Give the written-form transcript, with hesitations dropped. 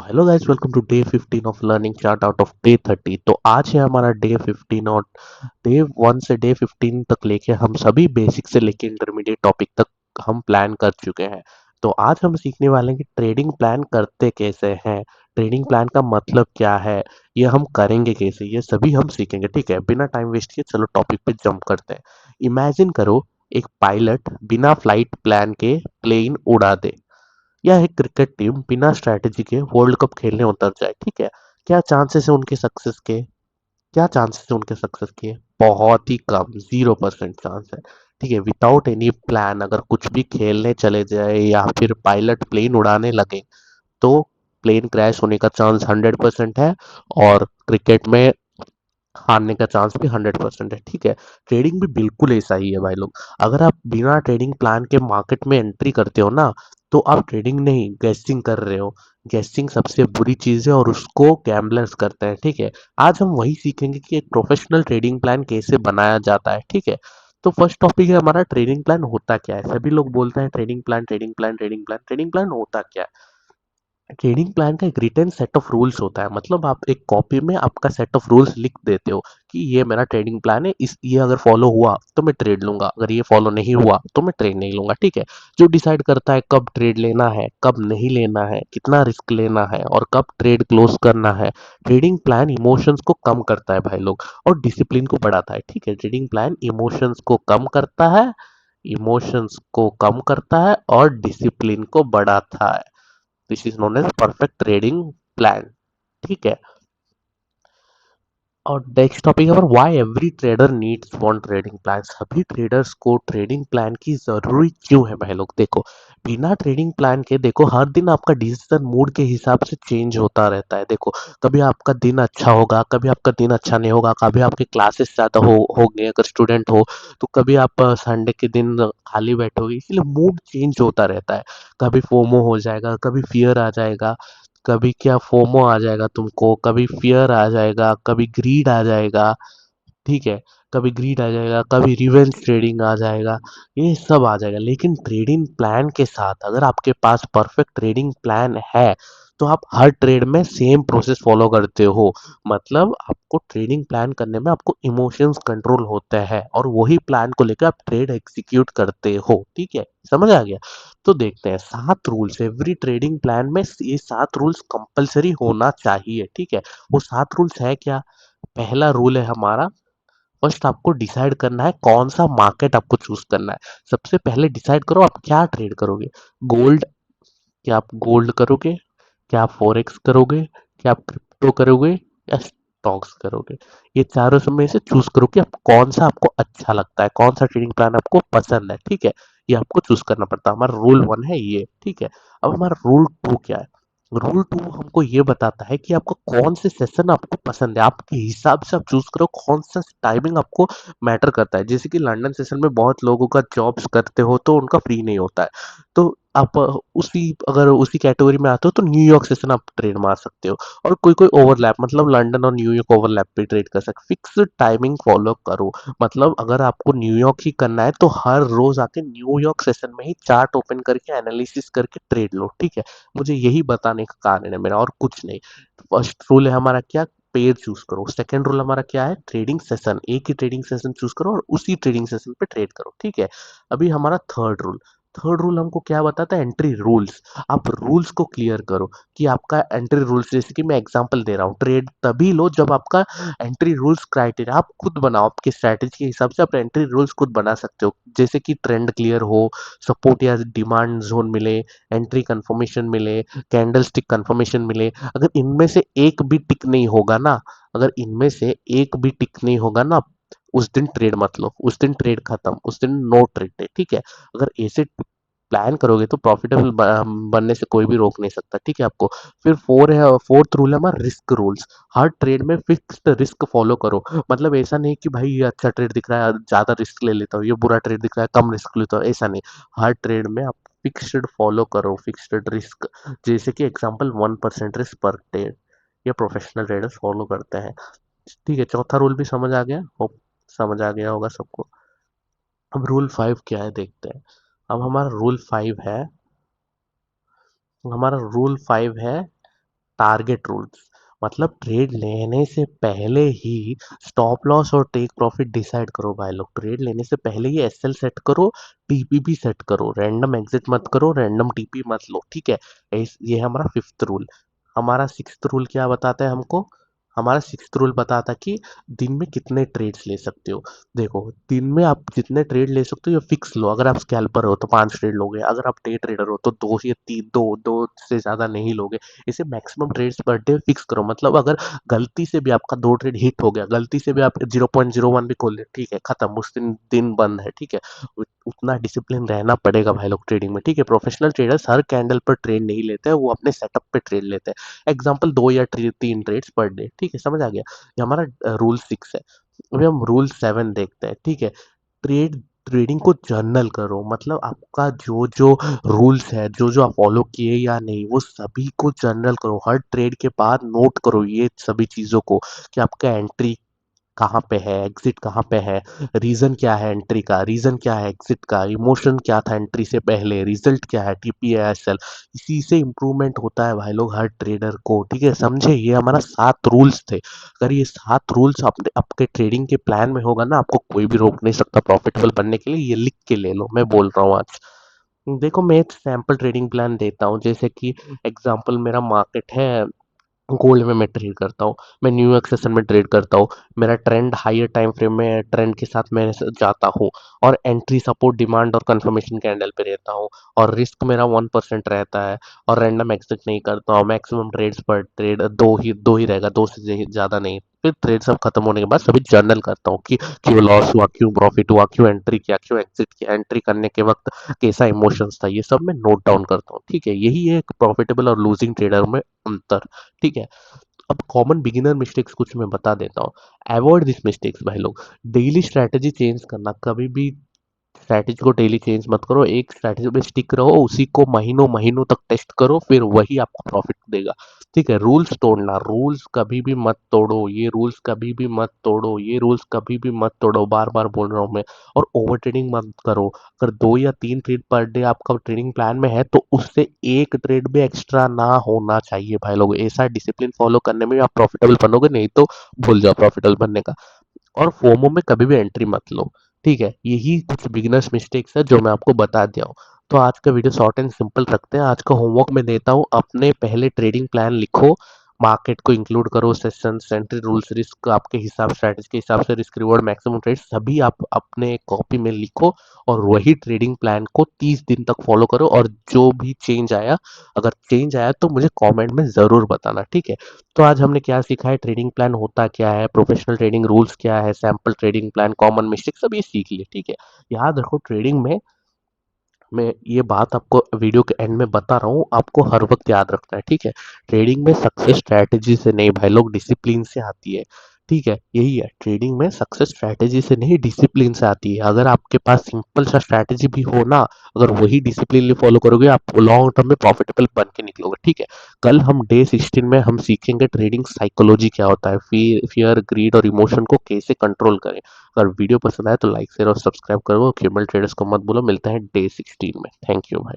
Hello guys, welcome to day 15 of learning chart out of day 30। तो आज है हमारा डे 15 और डे 1 से डे 15 तक लेके हम सभी बेसिक से लेके इंटरमीडिएट टॉपिक तक हम प्लान कर चुके हैं। तो आज हम सीखने वाले हैं कि ट्रेडिंग प्लान करते कैसे हैं, ट्रेडिंग प्लान का मतलब क्या है, ये हम करेंगे कैसे, ये सभी हम सीखेंगे। ठीक है, बिना टाइम वेस्ट किए चलो टॉपिक पे जंप करते हैं। इमेजिन करो एक पायलट बिना फ्लाइट प्लान के प्लेन उड़ा दे, या एक क्रिकेट टीम बिना स्ट्रैटेजी के वर्ल्ड कप खेलने उतर जाए। ठीक है, क्या चांसेस है उनके सक्सेस के? क्या चांसेस है उनके सक्सेस के? बहुत ही कम, 0% चांस है। ठीक है, विदाउट एनी प्लान अगर कुछ भी खेलने चले जाए या फिर पायलट प्लेन उड़ाने लगे तो प्लेन क्रैश होने का चांस 100% है, और क्रिकेट में हारने का चांस भी 100% है। ठीक है, ट्रेडिंग भी बिल्कुल ऐसा ही है भाई लोग। अगर आप बिना ट्रेडिंग प्लान के मार्केट में एंट्री करते हो ना, तो आप ट्रेडिंग नहीं, गैसिंग कर रहे हो। गैसिंग सबसे बुरी चीज है और उसको गैम्बलर्स करते हैं। ठीक है, आज हम वही सीखेंगे कि एक प्रोफेशनल ट्रेडिंग प्लान कैसे बनाया जाता है। ठीक है, तो फर्स्ट टॉपिक है हमारा, ट्रेडिंग प्लान होता क्या है। सभी लोग बोलते हैं trading plan, trading plan, trading plan. Trading plan होता क्या है? ट्रेडिंग प्लान का एक रिटन सेट ऑफ रूल्स होता है। मतलब आप एक कॉपी में आपका सेट ऑफ रूल्स लिख देते हो कि ये मेरा ट्रेडिंग प्लान है, इस ये अगर फॉलो हुआ तो मैं ट्रेड लूंगा, अगर ये फॉलो नहीं हुआ तो मैं ट्रेड नहीं लूंगा। ठीक है, जो डिसाइड करता है कब ट्रेड लेना है, कब नहीं लेना है, कितना रिस्क लेना है और कब ट्रेड क्लोज करना है। ट्रेडिंग प्लान इमोशंस को कम करता है भाई लोग, और डिसिप्लिन को बढ़ाता है। ठीक है, ट्रेडिंग प्लान इमोशंस को कम करता है, इमोशंस को कम करता है और डिसिप्लिन को बढ़ाता है। This is known as perfect trading plan. ठीक है, और नेक्स्ट टॉपिक है हमारा, why every trader needs one trading plan. सभी ट्रेडर्स को ट्रेडिंग प्लान की जरूरी क्यों है भाई लोग? देखो, बिना ट्रेडिंग प्लान के देखो हर दिन आपका डिसीजन मूड के हिसाब से चेंज होता रहता है। देखो, कभी आपका दिन अच्छा होगा, कभी आपका दिन अच्छा नहीं होगा, कभी आपके क्लासेस ज्यादा होंगे अगर स्टूडेंट हो, तो कभी आप संडे के दिन खाली बैठोगे, इसलिए मूड चेंज होता रहता है। कभी फोमो हो जाएगा, कभी फियर आ जाएगा, कभी क्या फोमो आ जाएगा तुमको, कभी फियर आ जाएगा, कभी ग्रीड आ जाएगा। ठीक है, कभी ग्रीड आ जाएगा, कभी रिवेंज ट्रेडिंग आ जाएगा, ये सब आ जाएगा। लेकिन ट्रेडिंग प्लान के साथ अगर आपके पास परफेक्ट ट्रेडिंग प्लान है तो आप हर ट्रेड में सेम प्रोसेस फॉलो करते हो। मतलब आपको ट्रेडिंग प्लान करने में आपको इमोशंस कंट्रोल होते हैं और वही प्लान को लेकर आप ट्रेड एग्जीक्यूट करते हो। ठीक है, समझ आ गया? तो देखते हैं 7 रूल्स एवरी ट्रेडिंग प्लान में, ये 7 रूल्स कंपलसरी होना चाहिए। ठीक है, वो 7 रूल्स है क्या? पहला रूल है हमारा, फर्स्ट आपको डिसाइड करना है कौन सा मार्केट आपको चूज करना है। सबसे पहले डिसाइड करो आप क्या ट्रेड करोगे। गोल्ड, क्या आप गोल्ड करोगे? क्या आप फॉरेक्स करोगे? क्या आप क्रिप्टो करोगे? या स्टॉक्स करोगे? ये चारों में से चूज करो कि आप कौन सा आपको अच्छा लगता है, कौन सा ट्रेडिंग प्लान आपको पसंद है। ठीक है, ये आपको चूज करना पड़ता है। हमारा रूल 1 है ये। ठीक है, अब हमारा रूल 2 क्या है? रूल 2 हमको ये बताता है कि आपको कौन से सेशन आपको पसंद है, आपके हिसाब से आप चूज करो कौन सा टाइमिंग आपको मैटर करता है। जैसे कि लंदन सेशन में बहुत लोगों का जॉब्स करते हो तो उनका फ्री नहीं होता है, तो आप उसी, अगर उसी कैटेगरी में आते हो तो न्यूयॉर्क सेशन आप ट्रेड मार सकते हो। और कोई कोई ओवरलैप, मतलब लंदन और न्यूयॉर्क ओवरलैप पे ट्रेड कर सकते, फिक्स टाइमिंग फॉलो करो। मतलब अगर आपको न्यूयॉर्क ही करना है तो हर रोज आके न्यूयॉर्क सेशन में ही चार्ट ओपन करके एनालिसिस करके ट्रेड लो। ठीक है, मुझे यही बताने का कारण है मेरा, और कुछ नहीं। फर्स्ट रूल है हमारा क्या? पेयर चूज करो। सेकंड रूल हमारा क्या है? ट्रेडिंग सेशन, एक ही ट्रेडिंग सेशन चूज करो और उसी ट्रेडिंग सेशन पे ट्रेड करो। ठीक है, अभी हमारा थर्ड रूल, थर्ड रूल हमको क्या बताता है? Entry rules. आप रूल्स को क्लियर करो कि आपका एंट्री रूल्स, जैसे कि मैं एग्जांपल दे रहा हूँ, ट्रेड तभी लो जब आपका एंट्री रूल्स क्राइटेरिया आप खुद बनाओ, आपकी स्ट्रैटेजी के हिसाब से आप एंट्री रूल्स खुद बना सकते हो। जैसे कि ट्रेंड क्लियर हो, सपोर्ट या डिमांड जोन मिले, एंट्री कंफर्मेशन मिले, कैंडल स्टिक कंफर्मेशन मिले। अगर इनमें से एक भी टिक नहीं होगा ना, अगर इनमें से एक भी टिक नहीं होगा ना, उस दिन ट्रेड मत लो, उस दिन ट्रेड खत्म, उस दिन नो ट्रेड है। ठीक है, अगर ऐसे प्लान करोगे तो प्रॉफिटेबल बनने से कोई भी रोक नहीं सकता। ठीक है आपको। फिर फोर्थ रूल है हमारा, रिस्क रूल्स। हर ट्रेड में फिक्स्ड रिस्क फॉलो करो। मतलब ऐसा नहीं कि भाई ये अच्छा ट्रेड दिख रहा है ज्यादा रिस्क ले लेता हूँ, ये बुरा ट्रेड दिख रहा है कम रिस्क लेता हूँ, ऐसा नहीं। हर ट्रेड में आप फिक्स्ड फॉलो करो, फिक्स्ड रिस्क। जैसे कि एग्जांपल 1% रिस्क पर ट्रेड, ये प्रोफेशनल ट्रेडर्स फॉलो करते हैं। ठीक है, चौथा रूल भी समझ आ गया? होप समझ आ गया होगा सबको। अब रूल 5 क्या है देखते हैं। अब हमारा रूल 5 है, टारगेट रूल्स मतलब ट्रेड लेने से पहले ही स्टॉप लॉस और टेक प्रॉफिट डिसाइड करो भाई लोग। ट्रेड लेने से पहले ही एसएल सेट करो, टीपी भी सेट करो, रैंडम एग्जिट मत करो, रैंडम टीपी मत लो, ठीक है। ये हमारा फिफ्थ रूल। हमारा सिक्स्थ रूल क्या बताता है हमको? हमारा सिक्स्थ रूल बताता है कि दिन में कितने ट्रेड्स ले सकते हो। देखो, दिन में आप जितने ट्रेड ले सकते हो ये फिक्स लो। अगर आप स्कैल्पर हो तो 5 ट्रेड लोगे, अगर आप डे ट्रेडर हो तो 2 या 3, दो से ज्यादा नहीं लोगे। इसे maximum trades per day fix करो। मतलब अगर गलती से भी आपका 2 ट्रेड हिट हो गया, गलती से भी आप 0.01 भी खोल ले, ठीक है, खत्म, उस दिन दिन बंद है, ठीक है। उतना डिसिप्लिन रहना पड़ेगा भाई लोग ट्रेडिंग में, ठीक है। प्रोफेशनल ट्रेडर्स हर कैंडल पर ट्रेड नहीं लेते हैं, वो अपने सेटअप पे ट्रेड लेते हैं। एग्जाम्पल 2 या 3 ट्रेड्स पर डे, ठीक है, समझ आ गया। ये हमारा रूल 6 है। अभी हम रूल 7 देखते हैं, ठीक है। ट्रेडिंग को जर्नल करो। मतलब आपका जो जो रूल्स है, जो जो आप फॉलो किए या नहीं, वो सभी को जर्नल करो। हर ट्रेड के बाद नोट करो ये सभी चीजों को, कि आपका एंट्री कहाँ पे है, एग्जिट कहाँ पे है, रीजन क्या है एंट्री का, रीजन क्या है एग्जिट का, इमोशन क्या था एंट्री से पहले, रिजल्ट क्या है, टीपीएसएल। इसी से इम्प्रूवमेंट होता है भाई लोग हर ट्रेडर को, ठीक है, समझे। ये हमारा 7 रूल्स थे। अगर ये 7 रूल्स अपने आपके ट्रेडिंग के प्लान में होगा ना, आपको कोई भी रोक नहीं सकता प्रॉफिटेबल बनने के लिए। ये लिख के ले लो, मैं बोल रहा हूँ आज। देखो, मैं एक सैम्पल ट्रेडिंग प्लान देता हूँ। जैसे कि एग्जांपल, मेरा मार्केट है गोल्ड में, मैं ट्रेड करता हूँ। मैं न्यूयॉर्क सेशन में ट्रेड करता हूँ। मेरा ट्रेंड हायर टाइम फ्रेम में ट्रेंड के साथ मैं जाता हूँ, और एंट्री सपोर्ट डिमांड और कंफर्मेशन कैंडल पे रहता हूँ। और रिस्क मेरा 1% रहता है, और रैंडम एग्जिट नहीं करता हूँ। मैक्सिमम ट्रेड्स पर ट्रेड दो ही रहेगा, दो से ज्यादा नहीं। फिर ट्रेड सब खत्म होने के बाद सभी जर्नल करता हूँ कि क्यों लॉस हुआ, क्यों प्रॉफिट हुआ, क्यों एंट्री किया, क्यों एग्जिट किया, एंट्री करने के वक्त कैसा इमोशंस था, ये सब मैं नोट डाउन करता हूँ, ठीक है। यही है एक प्रॉफिटेबल और लूजिंग ट्रेडर में अंतर, ठीक है। अब कॉमन बिगिनर मिस्टेक्स कुछ मैं बता देता हूँ। अवॉइड दिस मिस्टेक्स भाई लोग। डेली स्ट्रैटेजी चेंज करना, कभी भी स्ट्रैटेजी को डेली चेंज मत करो। एक स्ट्रैटेजी पे स्टिक रहो, उसी को महीनों महीनों तक टेस्ट करो, फिर वही आपको प्रॉफिट देगा, ठीक है। रूल्स तोड़ना, रूल्स कभी भी मत तोड़ो, ये रूल्स कभी भी मत तोड़ो, ये रूल्स कभी भी मत तोड़ो, बार बार बोल रहा हूँ मैं। और ओवर ट्रेडिंग मत करो। अगर 2 या 3 ट्रेड पर डे आपका ट्रेडिंग प्लान में है, तो उससे एक ट्रेड भी एक्स्ट्रा ना होना चाहिए भाई लोग। ऐसा डिसिप्लिन फॉलो करने में आप प्रॉफिटेबल बनोगे, नहीं तो भूल जाओ प्रॉफिटेबल बनने का। और फोमो में कभी भी एंट्री मत लो, ठीक है। यही कुछ बिगिनर्स मिस्टेक्स है जो मैं आपको बता दिया हूँ। तो आज का वीडियो शॉर्ट एंड सिंपल रखते हैं। आज का होमवर्क मैं देता हूँ, अपने पहले ट्रेडिंग प्लान लिखो, मार्केट को इंक्लूड करो, सेशन सेंट्री रूल्स, रिस्क आपके हिसाब, स्ट्रैटेजी के हिसाब से, रिस्क रिवॉर्ड, मैक्सिमम ट्रेड सभी आप अपने कॉपी में लिखो। और वही ट्रेडिंग प्लान को 30 दिन तक फॉलो करो। और जो भी चेंज आया, अगर चेंज आया तो मुझे कमेंट में ज़रूर बताना, ठीक है। तो आज हमने क्या सीखा है, ट्रेडिंग प्लान होता क्या है, प्रोफेशनल ट्रेडिंग रूल्स क्या है, sample trading plan, common mistake, सब ये सीख लिए, ठीक है। याद रखो, ट्रेडिंग में मैं ये बात आपको वीडियो के एंड में बता रहा हूँ, आपको हर वक्त याद रखना है, ठीक है। ट्रेडिंग में सक्सेस स्ट्रैटेजी से नहीं भाई लोग, डिसिप्लिन से आती है, ठीक है। यही है, ट्रेडिंग में सक्सेस स्ट्रैटेजी से नहीं, डिसिप्लिन से आती है। अगर आपके पास सिंपल सा स्ट्रैटेजी भी हो ना, अगर वही डिसिप्लिन फॉलो करोगे, आप लॉन्ग टर्म में प्रॉफिटेबल बन के निकलोगे, ठीक है। कल हम डे 16 में हम सीखेंगे ट्रेडिंग साइकोलॉजी क्या होता है, फियर, ग्रीड और इमोशन को कैसे कंट्रोल करें। अगर वीडियो पसंद आए तो लाइक शेयर और सब्सक्राइब करो। क्यूमल ट्रेडर्स को मत भूलो। मिलते हैं डे 16 में। थैंक यू भाई।